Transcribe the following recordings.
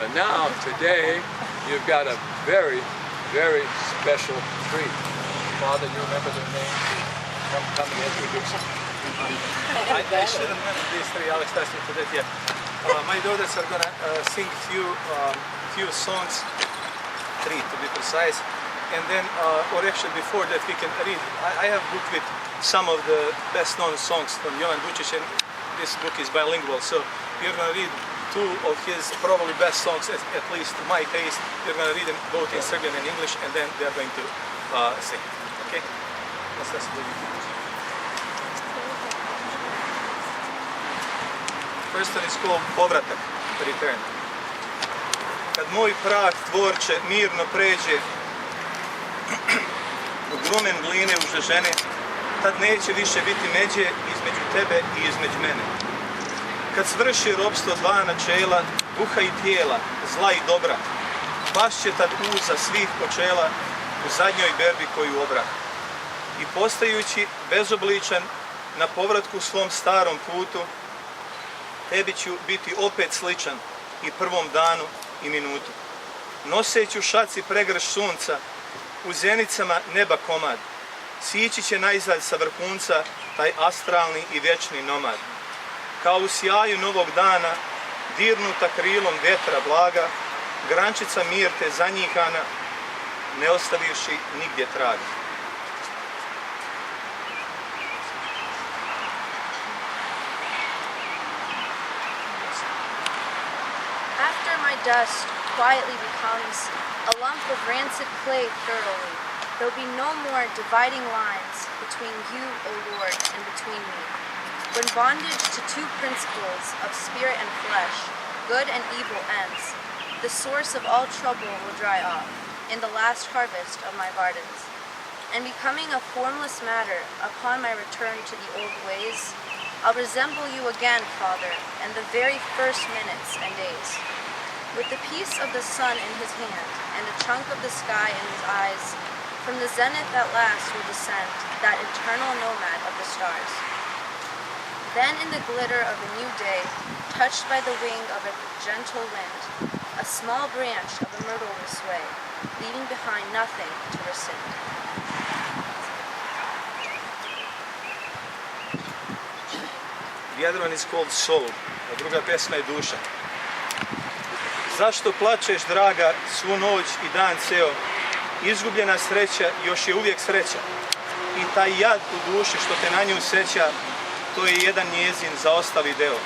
And now, today, you've got a very, very special treat. Father, you remember their names? Come and introduce them. I should remember these three. I'll express you to that yet. My daughters are gonna sing few songs, 3 to be precise, and then, or actually before that, we can read. I have a book with some of the best-known songs from Jovan Vučić, and this book is bilingual, so we're gonna read 2 of his probably best songs, at least to my taste. We're gonna read them both in Serbian and English, and then they're going to sing. Okay? Let's do it. First one is called Povratak, Return. Kad moj prah tvorče mirno pređe u grumen gline užažene, tad neće više biti međe između tebe i između mene. Kad svrši ropstvo 2 načela, duha i tijela, zla i dobra, pašće tad uza svih počela u zadnjoj berbi koju obrah. I postajući bezobličan na povratku svom starom putu, tebi ću biti opet sličan i prvom danu i minutu. Noseći u šaci pregrš sunca, u zenicama neba komad, sići će najzad sa vrhunca taj astralni i vječni nomad. Kao u sjaju novog dana, dirnuta krilom vjetra blaga, grančica mirte zanjihana, ne ostavivši nigdje traga. After my dust quietly becomes a lump of rancid clay thoroughly, there'll be no more dividing lines between you, O Lord, and between me. When bondage to 2 principles of spirit and flesh, good and evil ends, the source of all trouble will dry off in the last harvest of my gardens. And becoming a formless matter upon my return to the old ways, I'll resemble you again, Father, in the very first minutes and days. With the piece of the sun in his hand and a chunk of the sky in his eyes, from the zenith at last will descend that eternal nomad of the stars. Then in the glitter of a new day, touched by the wing of a gentle wind, a small branch of a myrtle will sway, leaving behind nothing to rescind. The other one is called Soul, a druga pesma je Duša. Zašto plačeš, draga, svu noć i dan ceo? Izgubljena sreća još je uvijek sreća. I taj jad u duši što te na nju seća, to je jedan njezin zaostali deo.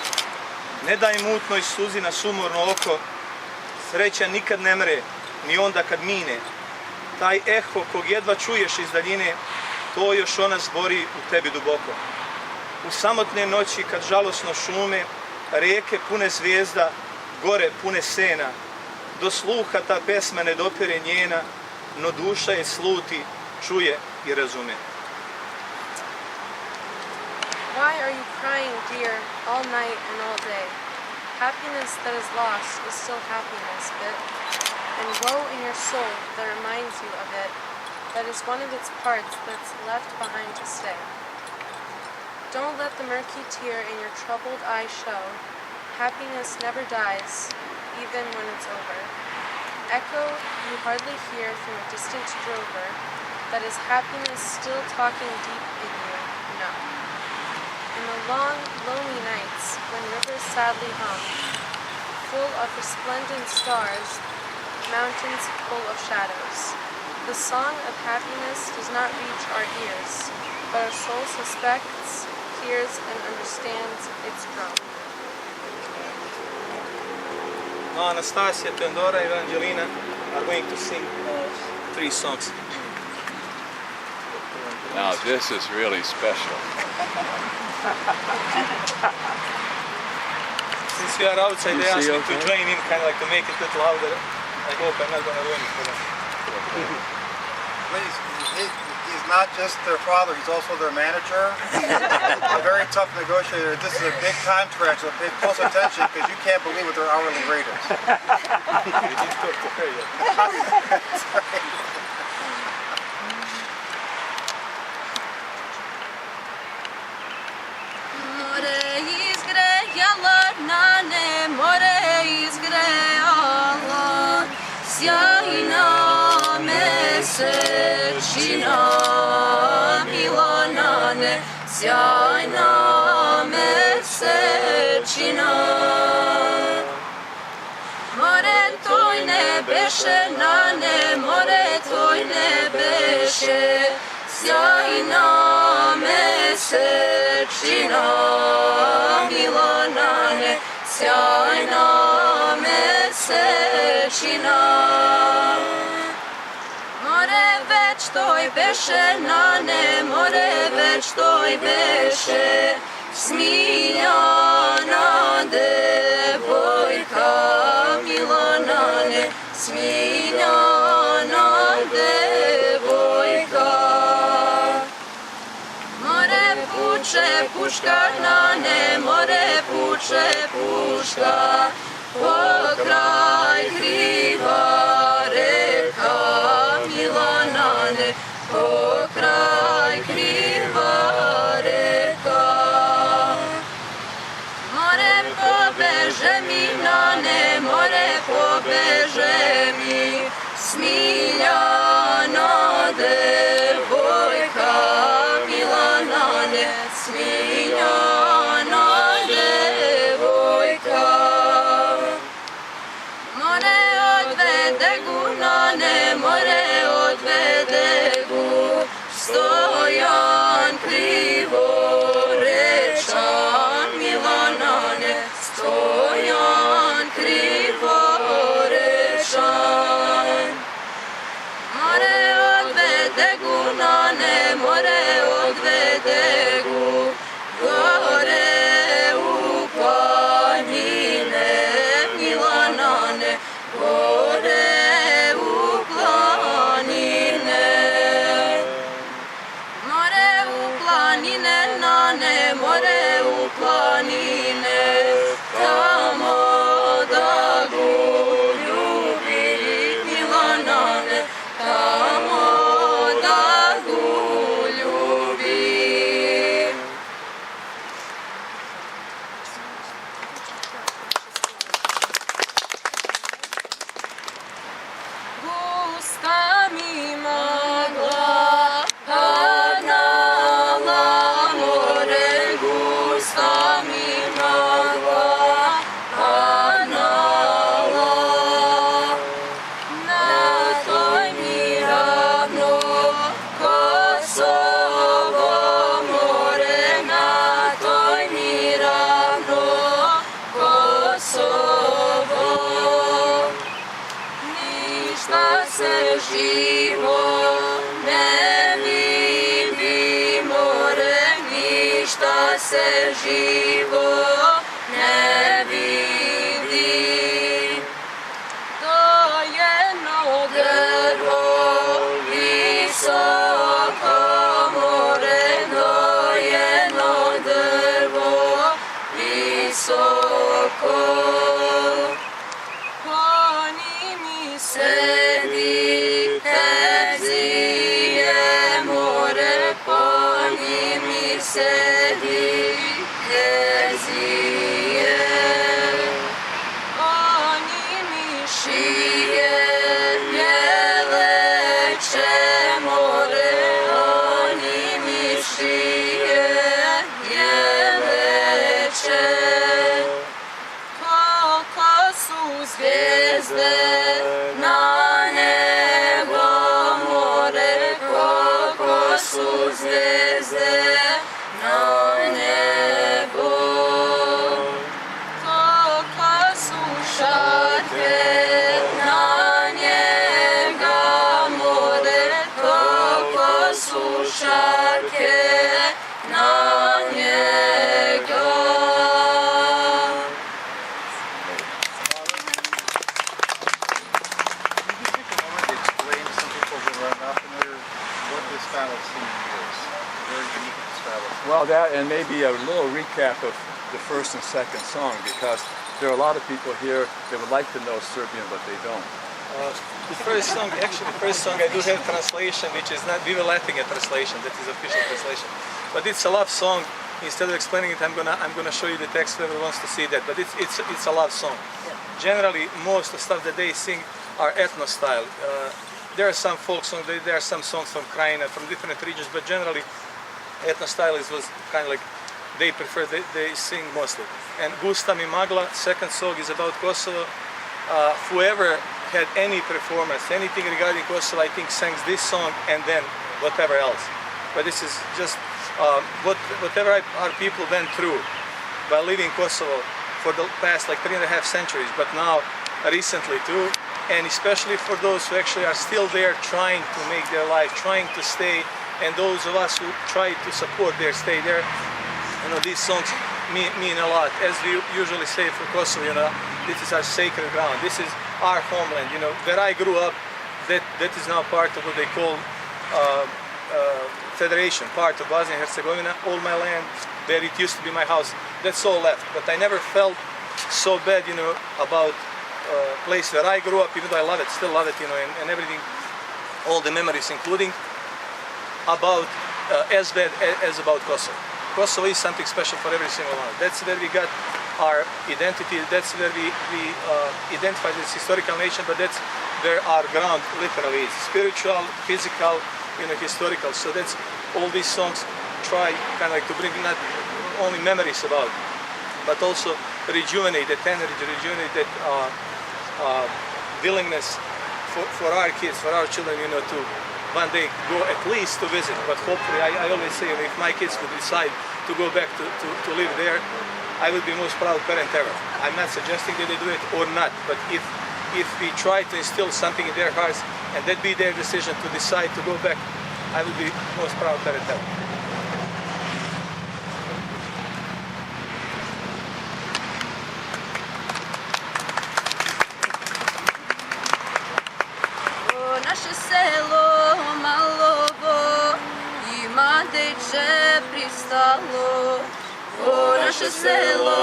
Ne daj mutnoj suzi na sumorno oko, sreća nikad ne mre, ni onda kad mine. Taj eho kog jedva čuješ iz daljine, to još ona zbori u tebi duboko. U samotne noći kad žalosno šume, rijeke pune zvijezda, gore pune sena, do sluha ta pesma ne dopire njena, no duša je sluti, čuje i razume. Why are you crying, dear, all night and all day? Happiness that is lost is still happiness, but and woe in your soul that reminds you of it, that is one of its parts that's left behind to stay. Don't let the murky tear in your troubled eye show. Happiness never dies, even when it's over. Echo you hardly hear from a distant drover, that is happiness still talking deep in you, no. In the long, lonely nights, when rivers sadly hum, full of resplendent stars, mountains full of shadows, the song of happiness does not reach our ears, but our soul suspects, hears, and understands its drum. Now Anastasia, Pandora, and Evangelina are going to sing 3 songs. Now this is really special. Since we are outside, they asked me to join in, kind of like to make it a little louder. I hope I'm not going to ruin it for them. He's not just their father, he's also their manager. He's a very tough negotiator. This is a big contract, so pay close attention because you can't believe what their hourly rate is. You didn't talk to her yet. Sorry. More izgrejalo na ne, more izgrejalo. sjajna mesečina, Milanane, sjajna mesečina. More tvoj ne beše, nane, more tvoj ne beše, sjajna mesečina, Milanane, sjajna mesečina. More već toj beše, nane, more već toj beše, smiljana devojka, Milanane, smiljana devojka. More puče puška, nane, more puče puška, pokraj kriva reka, Milanane, pokraj kriva reka. More pobeže mi, nane, more pobeže mi, smiljana devojka, Milanane, smiljana devojka. More odvede gu, nane, more odvede gu, stojan krivorečan, Milanane, stojan krivorečan. More odvede gu, nane, more odvede gu, gore u planine, Milanane, gore u planine. More u planine, nane, more u planine, tamo da gu ljubi, Milanane, tamo da gu ljubi. Gusta mi magla, padnala more, gusta mi magla, padnala. Na toj mi ravno Kosovo more, na toj mi ravno Kosovo. Ništa se živo ne vidi more, ništa se živo ne vidi. To jedno drvo visoko more, to jedno drvo visoko. Oni mi sedi hezije more, oni mi sedi hezije. Oni mi šije jeleče more, oni mi šije jeleče. Koliko su zvijezde na nebo more, koliko su zvijezde na nebo. Koliko su šake na njega more, koliko su šake na njega. Explain to some people who are not familiar what this style of singing is. Very unique style of singing. Well, that and maybe a little recap of the first and second song, because there are a lot of people here that would like to know Serbian, but they don't. The first song, actually the first song I do have translation, which is not, we were laughing at translation, that is official translation. But it's a love song. Instead of explaining it, I'm gonna show you the text, whoever wants to see that. But it's a love song. Generally, most of the stuff that they sing our ethno style. There are some folk songs, there are some songs from Krajina, from different regions, but generally ethno style was kind of like they prefer, they sing mostly. And Gusta mi magla, second song, is about Kosovo. Whoever had any performance, anything regarding Kosovo, I think sang this song and then whatever else. But this is just whatever our people went through by living Kosovo for the past like 3.5 centuries, but now recently too, and especially for those who actually are still there trying to make their life, trying to stay, and those of us who try to support their stay there. You know, these songs mean a lot. As we usually say for Kosovo, you know, this is our sacred ground. This is our homeland. You know, where I grew up, that is now part of what they call federation, part of Bosnia and Herzegovina. All my land, where it used to be my house, that's all left. But I never felt so bad, you know, about place where I grew up, even though I love it, still love it, you know, and everything, all the memories, including about as bad as about Kosovo. Kosovo is something special for every single one. That's where we got our identity. That's where we identify this historical nation. But that's where our ground literally is: spiritual, physical, you know, historical. So that's all these songs try kind of like to bring not only memories about, but also rejuvenate that energy, rejuvenate that willingness for our kids, for our children, you know, to one day go at least to visit. But hopefully, I always say, if my kids would decide to go back to live there, I would be most proud parent ever. I'm not suggesting that they do it or not, but if we try to instill something in their hearts and that be their decision to decide to go back, I would be most proud parent ever. Naše selo Malovo ima deče pristalo. O naše selo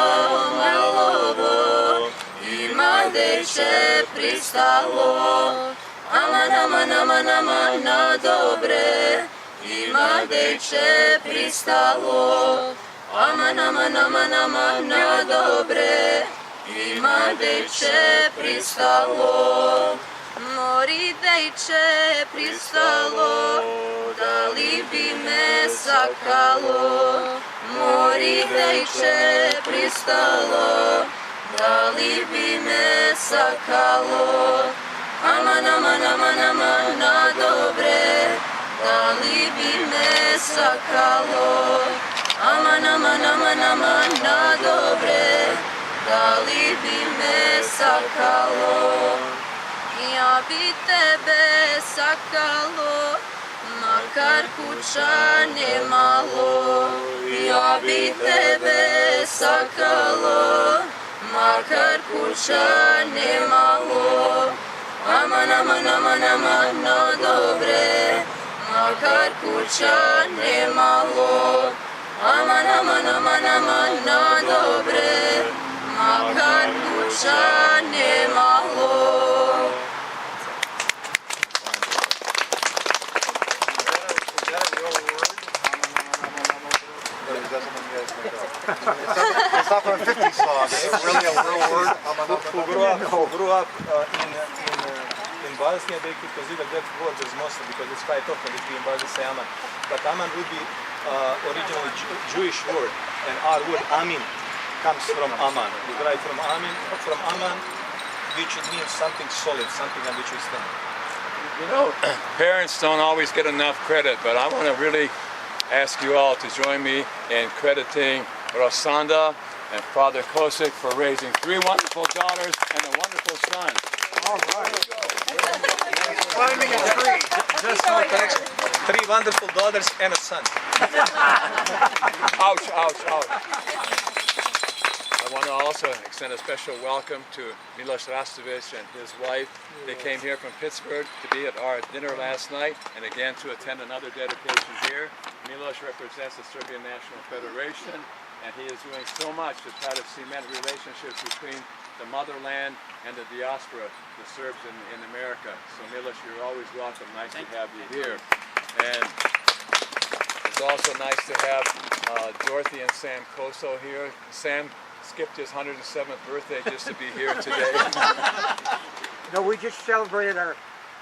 Malovo ima deče pristalo. Aman, aman, aman, aman na dobre ima deče pristalo. Aman, aman, aman, aman na dobre ima deče pristalo. Mori dejče pristalo, da li bi me sakalo. Mori dejče pristalo, da li bi me sakalo. Aman, aman, aman, aman na dobre, da li bi me sakalo. Aman, aman, aman, aman na dobre, da li bi me sakalo. Ja bi tebe sakalo, makar kuća nemalo. Ja bi tebe sakalo, makar kuća nemalo. Aman, aman, aman, aman na dobre, makar kuća nemalo. Aman, aman, aman, aman na dobre, makar kuća nemalo. It's not from a 50s song. It's really a real word. Who grew up in Bosnia, they could consider that word as Muslim because it's quite often between Bosnia and Aman. But Aman would be originally Jewish word, and our word Amin comes from Aman. We derive from Aman, which means something solid, something on which we stand. You know, parents don't always get enough credit, but I want to really ask you all to join me in crediting Rosanda and Father Kosic for raising 3 wonderful daughters and a wonderful son. All right. Climbing a tree. Just one connection. 3 wonderful daughters and a son. Ouch, ouch, ouch. I want to also extend a special welcome to Miloš Rastović and his wife. They came here from Pittsburgh to be at our dinner last night and again to attend another dedication here. Miloš represents the Serbian National Federation, and he is doing so much to try to cement relationships between the motherland and the diaspora, the Serbs in America. So Miloš, you're always welcome. Nice to have you here. And it's also nice to have Dorothy and Sam Koso here. Sam skipped his 107th birthday just to be here today. No, we just celebrated our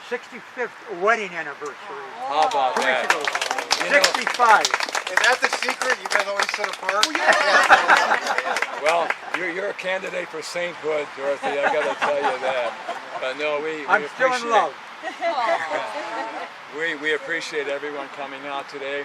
65th wedding anniversary. How about 2 weeks that? ago. You know- 65. Is that the secret? You guys always sit apart? Well, you're a candidate for sainthood, Dorothy. I got to tell you that. But no, we I'm still in appreciate- love. We appreciate everyone coming out today.